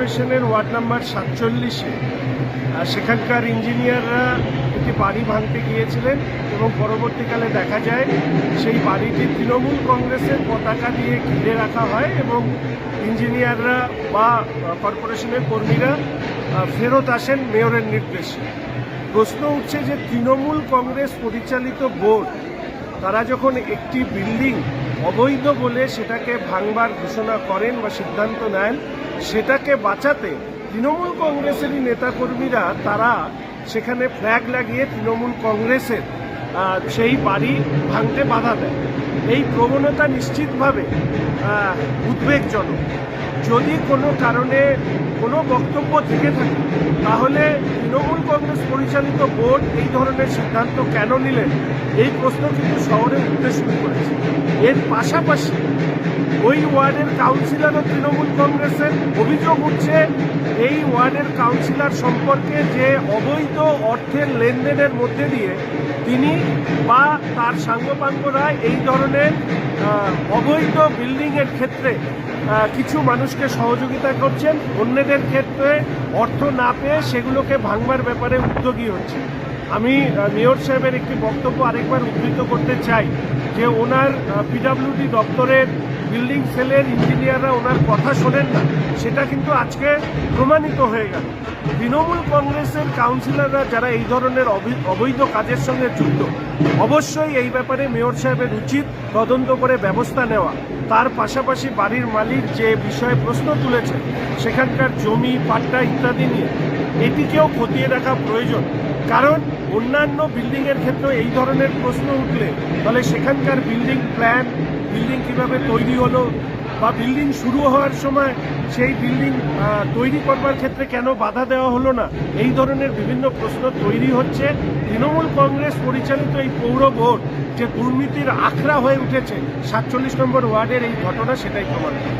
কর্পোরেশনের ward number 47-এ সেখানকার ইঞ্জিনিয়াররা একটি বাড়ি ভাঙতে গিয়েছিলেন এবং পরবর্তীকালে দেখা যায় সেই বাড়িটি তৃণমূল কংগ্রেসের পতাকা দিয়ে ঘিরে রাখা হয় এবং ইঞ্জিনিয়াররা বা কর্পোরেশনের কর্মীরা ফেরত আসেন মেয়রের নির্দেশে। প্রশ্ন উঠছে যে তৃণমূল কংগ্রেস পরিচালিত বোর্ড তারা যখন একটি বিল্ডিং অবৈধ বলে সেটাকে ভাঙবার ঘোষণা করেন বা সিদ্ধান্ত নেন, সেটাকে বাঁচাতে তৃণমূল কংগ্রেসেরই নেতাকর্মীরা তারা সেখানে ফ্ল্যাগ লাগিয়ে তৃণমূল কংগ্রেসের সেই বাড়ি ভাঙতে বাধা দেয়। এই প্রবণতা নিশ্চিতভাবে উদ্বেগজনক। যদি কোনো কারণে কোনো বক্তব্য থেকে থাকে তাহলে তৃণমূল কংগ্রেস পরিচালিত বোর্ড এই ধরনের সিদ্ধান্ত কেন নিলেন, এই প্রশ্ন কিন্তু শহরে উঠতে শুরু করেছে। এর পাশাপাশি ওই ওয়ার্ডের কাউন্সিলরও তৃণমূল কংগ্রেসের। অভিযোগ উঠছে এই ওয়ার্ডের কাউন্সিলর সম্পর্কে যে অবৈধ অর্থের লেনদেনের মধ্যে দিয়ে তিনি বা তার সাঙ্গপাঙ্গরা এই ধরনের অবৈধ বিল্ডিংয়ের ক্ষেত্রে কিছু মানুষকে সহযোগিতা করছেন, অন্যদের ক্ষেত্রে অর্থ না পেয়ে সেগুলোকে ভাঙবার ব্যাপারে উদ্যোগী হচ্ছে। আমি মেয়র সাহেবের একটি বক্তব্য আরেকবার উদ্ধৃত করতে চাই যে ওনার পিডব্লিউডি দপ্তরের বিল্ডিং সেলের ইঞ্জিনিয়াররা ওনার কথা শোনেন না, সেটা কিন্তু আজকে প্রমাণিত হয়ে গেল। তৃণমূল কংগ্রেসের কাউন্সিলররা যারা এই ধরনের অবৈধ কাজের সঙ্গে যুক্ত, অবশ্যই এই ব্যাপারে মেয়র সাহেবের উচিত তদন্ত করে ব্যবস্থা নেওয়া। তার পাশাপাশি বাড়ির মালিক যে বিষয়ে প্রশ্ন তুলেছে সেখানকার জমি পাট্টা ইত্যাদি নিয়ে এটিকেও খতিয়ে দেখা প্রয়োজন। কারণ অন্যান্য বিল্ডিংয়ের ক্ষেত্রে এই ধরনের প্রশ্ন উঠলে তাহলে সেখানকার বিল্ডিং প্ল্যান, বিল্ডিং কিভাবে তৈরি হলো বা বিল্ডিং শুরু হওয়ার সময় সেই বিল্ডিং তৈরি করবার ক্ষেত্রে কেন বাধা দেওয়া হলো না, এই ধরনের বিভিন্ন প্রশ্ন তৈরি হচ্ছে। তৃণমূল কংগ্রেস পরিচালিত এই পৌর বোর্ড যে দুর্নীতির আখড়া হয়ে উঠেছে 47 নম্বর ওয়ার্ডের এই ঘটনা সেটাই প্রমাণ করে।